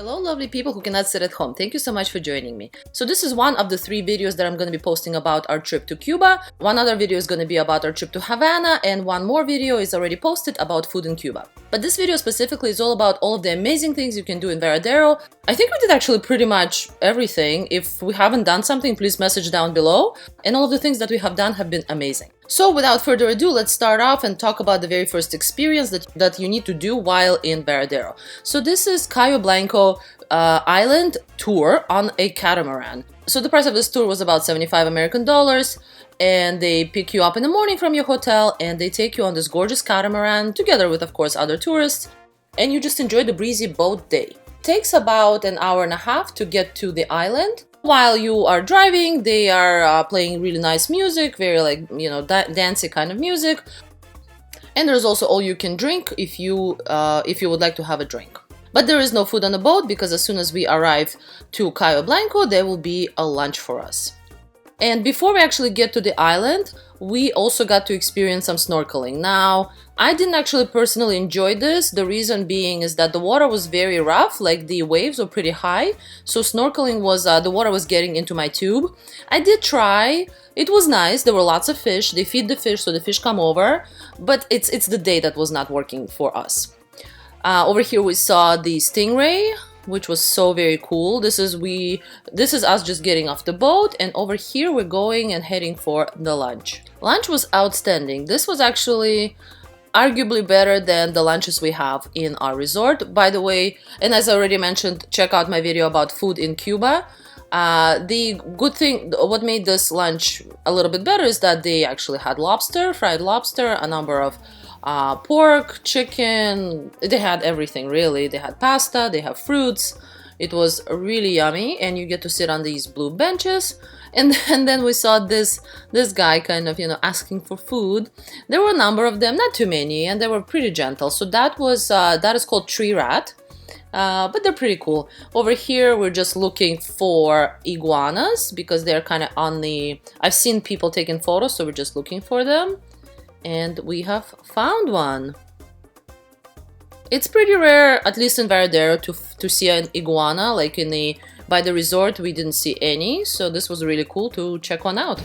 Hello lovely people who cannot sit at home, thank you so much for joining me. So this is one of the 3 videos that I'm going to be posting about our trip to Cuba. One other video is going to be about our trip to Havana, and one more video is already posted about food in Cuba. But this video specifically is all about all of the amazing things you can do in Varadero. I think we did actually pretty much everything. If we haven't done something, please message down below. And all of the things that we have done have been amazing. So without further ado, let's start off and talk about the very first experience that you need to do while in Varadero. So this is Cayo Blanco Island tour on a catamaran. So the price of this tour was about 75 American dollars, and they pick you up in the morning from your hotel and they take you on this gorgeous catamaran together with, of course, other tourists, and you just enjoy the breezy boat day. It takes about an hour and a half to get to the island. While you are driving, they are playing really nice music, very dancey kind of music. And there's also all you can drink if you would like to have a drink. But there is no food on the boat because as soon as we arrive to Cayo Blanco, there will be a lunch for us. And before we actually get to the island, we also got to experience some snorkeling. Now, I didn't actually personally enjoy this. The reason being is that the water was very rough, like the waves were pretty high. So snorkeling was, the water was getting into my tube. I did try. It was nice. There were lots of fish. They feed the fish, so the fish come over. But it's the day that was not working for us. Over here we saw the stingray, which was so very cool. This is us just getting off the boat, and over here we're going and heading for the lunch. Lunch was outstanding. This was actually arguably better than the lunches we have in our resort. By the way, and as I already mentioned, check out my video about food in Cuba. The good thing, what made this lunch a little bit better is that they actually had lobster, fried lobster, a number of pork, chicken, they had everything really. They had pasta, they have fruits. It was really yummy, and you get to sit on these blue benches. And then we saw this guy kind of, asking for food. There were a number of them, not too many, and they were pretty gentle. So that is called tree rat. But they're pretty cool. Over here we're just looking for iguanas because they're kind of on the... I've seen people taking photos, so we're just looking for them. And we have found one. It's pretty rare, at least in Varadero, to see an iguana. Like by the resort we didn't see any, so this was really cool to check one out.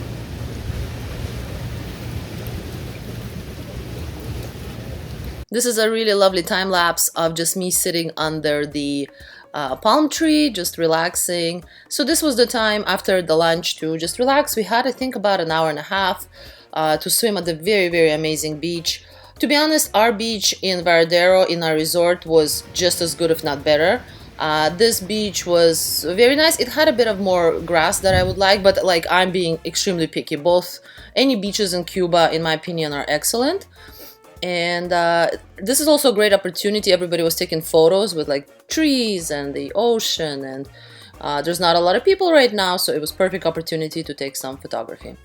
This is a really lovely time lapse of just me sitting under the palm tree, just relaxing. So this was the time after the lunch to just relax. We had, I think, about an hour and a half to swim at the very, very amazing beach. To be honest, our beach in Varadero, in our resort, was just as good, if not better. This beach was very nice. It had a bit of more grass that I would like, but I'm being extremely picky. Any beaches in Cuba, in my opinion, are excellent. And this is also a great opportunity. Everybody was taking photos with trees and the ocean, and there's not a lot of people right now, so it was perfect opportunity to take some photography.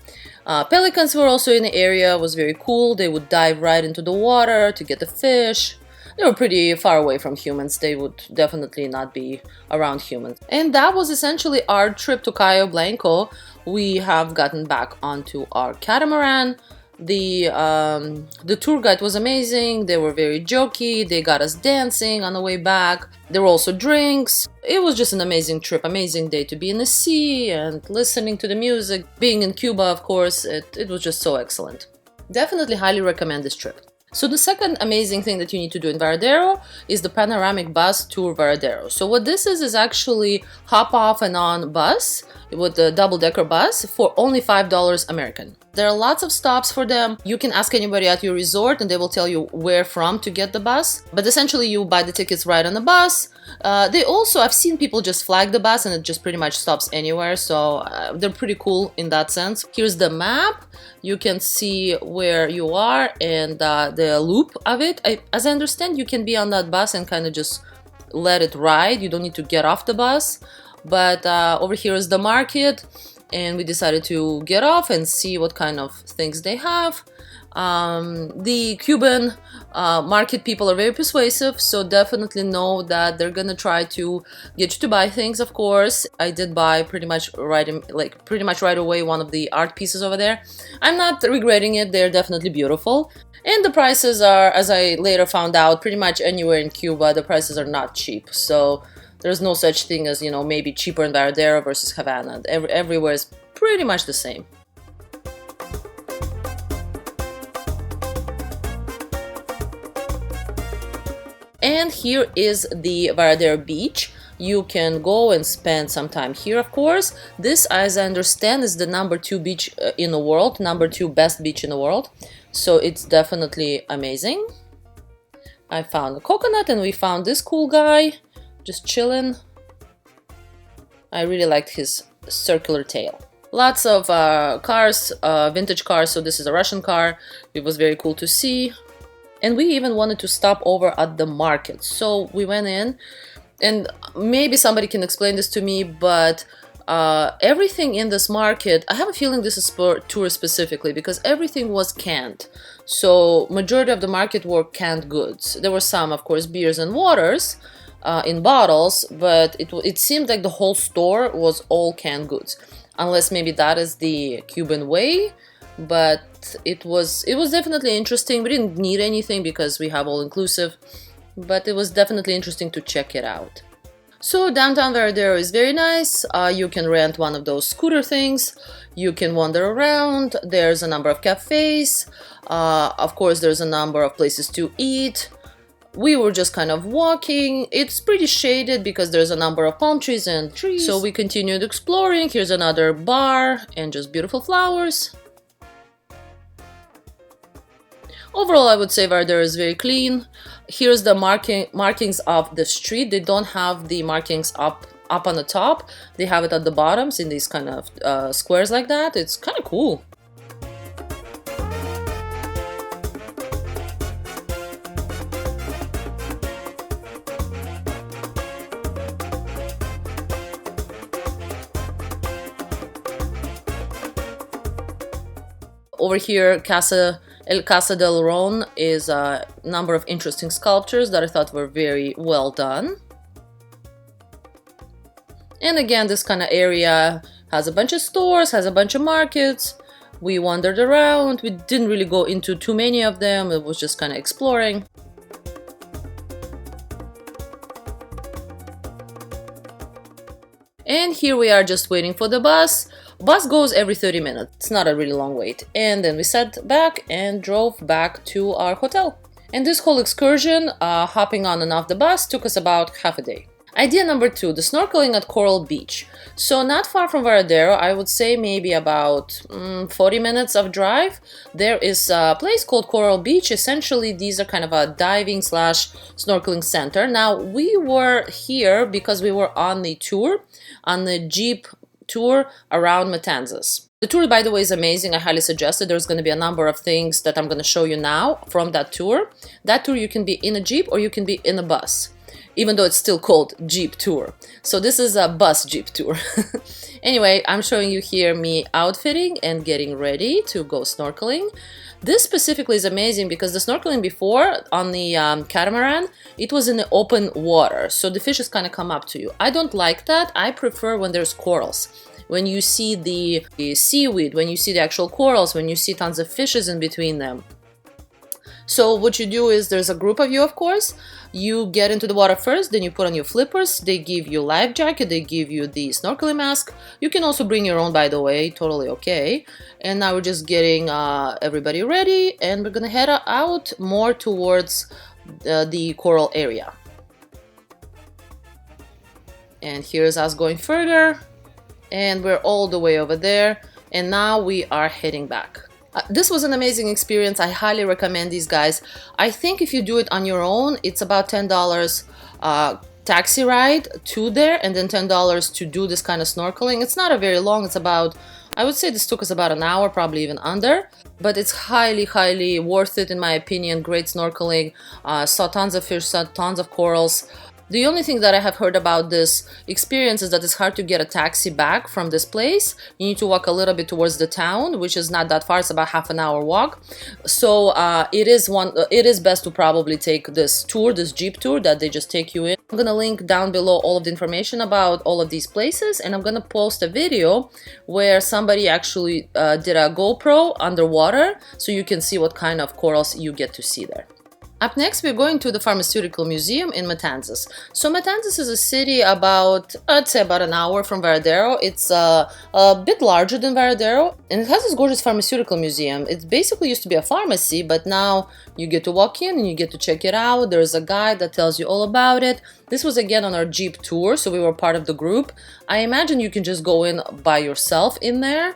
Pelicans were also in the area. It was very cool. They would dive right into the water to get the fish. They were pretty far away from humans. They would definitely not be around humans. And that was essentially our trip to Cayo Blanco. We have gotten back onto our catamaran. The tour guide was amazing. They were very jokey. They got us dancing on the way back. There were also drinks. It was just an amazing trip, amazing day to be in the sea and listening to the music. Being in Cuba, of course, it was just so excellent. Definitely highly recommend this trip. So the second amazing thing that you need to do in Varadero is the panoramic bus tour Varadero. So what this is actually hop off and on bus with the double-decker bus for only $5 American. There are lots of stops for them. You can ask anybody at your resort and they will tell you where from to get the bus. But essentially you buy the tickets right on the bus. I've seen people just flag the bus and it just pretty much stops anywhere. So they're pretty cool in that sense. Here's the map. You can see where you are and the loop of it. As I understand, you can be on that bus and kind of just let it ride. You don't need to get off the bus. But over here is the market, and we decided to get off and see what kind of things they have. The Cuban market people are very persuasive, so definitely know that they're gonna try to get you to buy things. Of course, I did buy pretty much right away one of the art pieces over there. I'm not regretting it. They're definitely beautiful. And the prices are, as I later found out, pretty much anywhere in Cuba, the prices are not cheap. So There's no such thing as, you know, maybe cheaper in Varadero versus Havana. Everywhere is pretty much the same. And here is the Varadero beach. You can go and spend some time here, of course. This, as I understand, is the #2 beach in the world, #2 best beach in the world. So it's definitely amazing. I found a coconut and we found this cool guy just chilling. I really liked his circular tail. Lots of cars, vintage cars. So this is a Russian car. It was very cool to see. And we even wanted to stop over at the market. So we went in, and maybe somebody can explain this to me, but everything in this market, I have a feeling this is for tourists specifically, because everything was canned. So majority of the market were canned goods. There were some, of course, beers and waters in bottles, but it seemed like the whole store was all canned goods. Unless maybe that is the Cuban way. But it was definitely interesting. We didn't need anything because we have all-inclusive, but it was definitely interesting to check it out. So downtown Varadero is very nice. You can rent one of those scooter things. You can wander around. There's a number of cafes. Of course, there's a number of places to eat. We were just kind of walking. It's pretty shaded because there's a number of palm trees and trees. So we continued exploring. Here's another bar and just beautiful flowers. Overall, I would say Varadero is very clean. Here's the markings of the street. They don't have the markings up on the top. They have it at the bottoms in these kind of squares like that. It's kind of cool. Over here, El Casa del Ron is a number of interesting sculptures that I thought were very well done. And again, this kind of area has a bunch of stores, has a bunch of markets. We wandered around. We didn't really go into too many of them. It was just kind of exploring. And here we are just waiting for the bus. Bus goes every 30 minutes. It's not a really long wait. And then we sat back and drove back to our hotel. And this whole excursion, hopping on and off the bus, took us about half a day. Idea number 2, the snorkeling at Coral Beach. So not far from Varadero, I would say maybe about 40 minutes of drive. There is a place called Coral Beach. Essentially, these are kind of a diving / snorkeling center. Now, we were here because we were on the tour, on the Jeep tour around Matanzas. The tour, by the way, is amazing. I highly suggest it. There's going to be a number of things that I'm going to show you now from that tour. That tour, you can be in a Jeep or you can be in a bus, even though it's still called Jeep tour. So this is a bus Jeep tour. Anyway, I'm showing you here me outfitting and getting ready to go snorkeling. This specifically is amazing because the snorkeling before on the Catamaran, it was in the open water, so the fishes kind of come up to you. I don't like that. I prefer when there's corals. When you see the seaweed, when you see the actual corals, when you see tons of fishes in between them. So what you do is there's a group of you, of course. You get into the water first, then you put on your flippers. They give you life jacket, they give you the snorkeling mask. You can also bring your own, by the way, totally okay. And now we're just getting everybody ready, and we're gonna head out more towards the coral area. And here's us going further, and we're all the way over there, and now we are heading back. This was an amazing experience. I highly recommend these guys. I think if you do it on your own, it's about $10 taxi ride to there, and then $10 to do this kind of snorkeling. It's not a very long, it's about, I would say this took us about an hour, probably even under, but it's highly, highly worth it in my opinion. Great snorkeling, saw tons of fish, saw tons of corals. The only thing that I have heard about this experience is that it's hard to get a taxi back from this place. You need to walk a little bit towards the town, which is not that far. It's about half an hour walk. So it is best to probably take this tour, this Jeep tour that they just take you in. I'm gonna link down below all of the information about all of these places, and I'm gonna post a video where somebody actually did a GoPro underwater, so you can see what kind of corals you get to see there. Up next, we're going to the Pharmaceutical Museum in Matanzas. So Matanzas is a city about, I'd say about an hour from Varadero. It's a bit larger than Varadero, and it has this gorgeous pharmaceutical museum. It basically used to be a pharmacy, but now you get to walk in and you get to check it out. There's a guide that tells you all about it. This was again on our Jeep tour, so we were part of the group. I imagine you can just go in by yourself in there.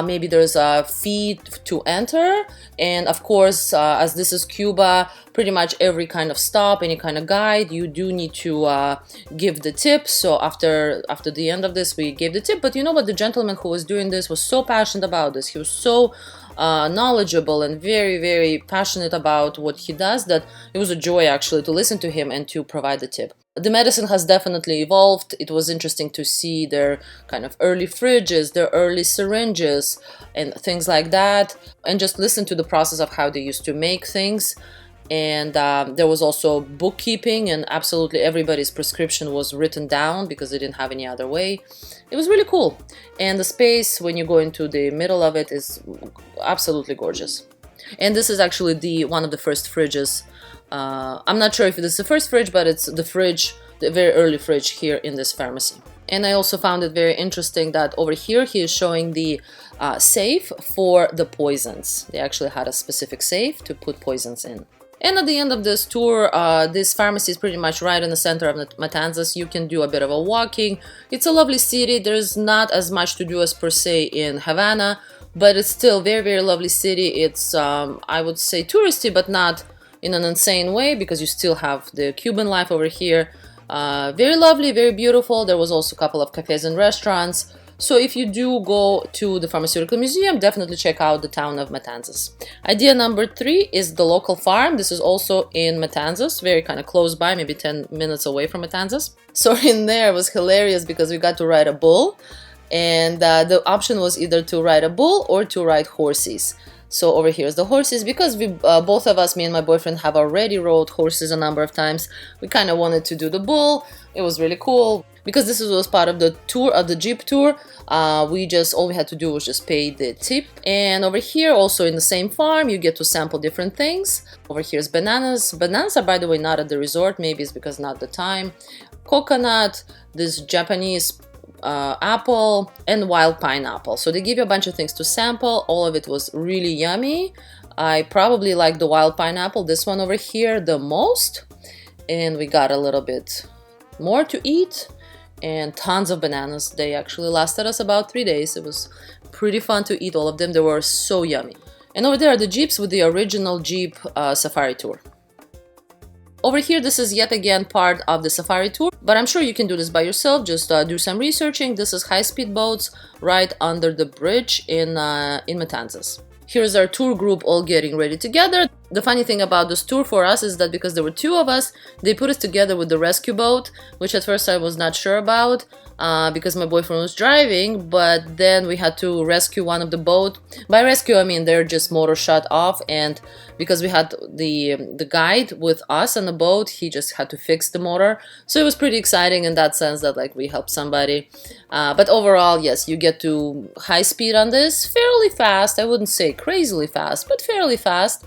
Maybe there's a fee to enter, and of course, as this is Cuba, pretty much every kind of stop, any kind of guide, you do need to give the tip. So after the end of this, we gave the tip. But you know what? The gentleman who was doing this was so passionate about this. He was so knowledgeable and very, very passionate about what he does that it was a joy actually to listen to him and to provide the tip. The medicine has definitely evolved. It was interesting to see their kind of early fridges, their early syringes and things like that, and just listen to the process of how they used to make things. And there was also bookkeeping, and absolutely everybody's prescription was written down because they didn't have any other way. It was really cool. And the space, when you go into the middle of it, is absolutely gorgeous. And this is actually one of the first fridges. I'm not sure if it is the first fridge, but it's the fridge, the very early fridge here in this pharmacy. And I also found it very interesting that over here he is showing the safe for the poisons. They actually had a specific safe to put poisons in. And at the end of this tour, this pharmacy is pretty much right in the center of Matanzas. You can do a bit of a walking. It's a lovely city. There's not as much to do as per se in Havana, but it's still very, very lovely city. It's, I would say, touristy, but not in an insane way, because you still have the Cuban life over here. Very lovely, very beautiful. There was also a couple of cafes and restaurants. So if you do go to the Pharmaceutical Museum, definitely check out the town of Matanzas. Idea number 3 is the local farm. This is also in Matanzas, very kind of close by, maybe 10 minutes away from Matanzas. So in there it was hilarious because we got to ride a bull, and the option was either to ride a bull or to ride horses. So over here is the horses, because we both of us, me and my boyfriend, have already rode horses a number of times. We kind of wanted to do the bull. It was really cool because this was part of the tour, of the Jeep tour. All we had to do was just pay the tip. And over here, also in the same farm, you get to sample different things. Over here's bananas. Bananas are, by the way, not at the resort. Maybe it's because not the time. Coconut, this Japanese apple, and wild pineapple. So they give you a bunch of things to sample. All of it was really yummy. I probably like the wild pineapple, this one over here, the most. And we got a little bit more to eat, and tons of bananas. They actually lasted us about 3 days. It was pretty fun to eat all of them. They were so yummy. And over there are the Jeeps with the original Jeep safari tour. Over here, this is yet again part of the safari tour, but I'm sure you can do this by yourself. Just do some researching. This is high-speed boats right under the bridge in Matanzas. Here's our tour group all getting ready together. The funny thing about this tour for us is that because there were 2 of us, they put us together with the rescue boat, which at first I was not sure about because my boyfriend was driving, but then we had to rescue one of the boat. By rescue, I mean they're just motor shut off, and because we had the guide with us on the boat, he just had to fix the motor. So it was pretty exciting in that sense that like we helped somebody. But overall, yes, you get to high speed on this, fairly fast. I wouldn't say crazily fast, but fairly fast.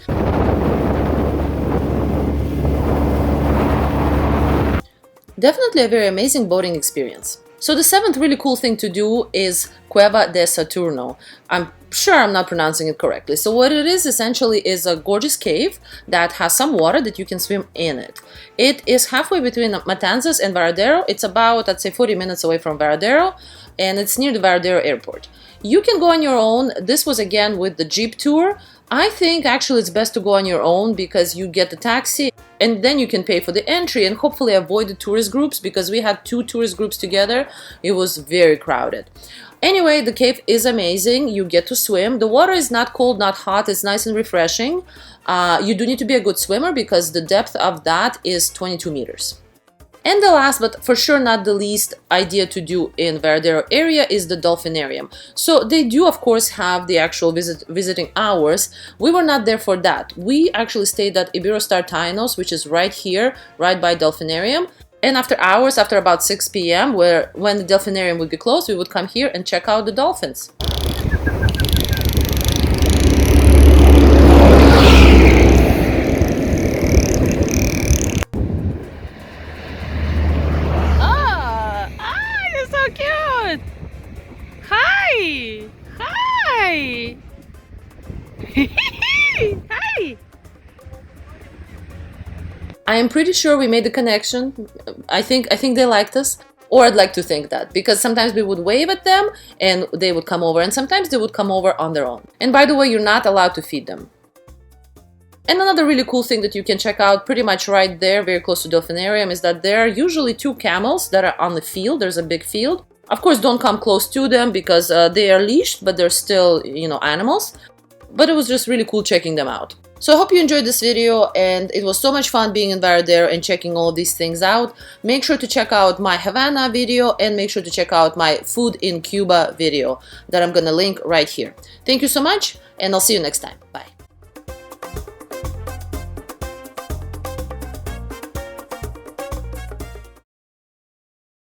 Definitely a very amazing boating experience. So the 7th really cool thing to do is Cueva de Saturno. I'm sure I'm not pronouncing it correctly. So what it is essentially is a gorgeous cave that has some water that you can swim in it. It is halfway between Matanzas and Varadero. It's about, I'd say, 40 minutes away from Varadero, and it's near the Varadero airport. You can go on your own. This was again with the Jeep tour. I think actually it's best to go on your own because you get the taxi and then you can pay for the entry and hopefully avoid the tourist groups, because we had 2 tourist groups together. It was very crowded. Anyway, the cave is amazing. You get to swim. The water is not cold, not hot. It's nice and refreshing. You do need to be a good swimmer because the depth of that is 22 meters. And the last, but for sure not the least idea to do in Varadero area is the Dolphinarium. So they do, of course, have the actual visiting hours. We were not there for that. We actually stayed at Iberostar Tainos, which is right here, right by Dolphinarium. And after hours, after about 6 p.m., when the Dolphinarium would be closed, we would come here and check out the dolphins. I am pretty sure we made the connection. I think they liked us, or I'd like to think that, because sometimes we would wave at them and they would come over, and sometimes they would come over on their own. And by the way, you're not allowed to feed them. And another really cool thing that you can check out pretty much right there, very close to Dolphinarium, is that there are usually 2 camels that are on the field. There's a big field. Of course, don't come close to them because they are leashed, but they're still, you know, animals. But it was just really cool checking them out. So I hope you enjoyed this video, and it was so much fun being in Varadero and checking all of these things out. Make sure to check out my Havana video, and make sure to check out my food in Cuba video that I'm gonna link right here. Thank you so much, and I'll see you next time. Bye.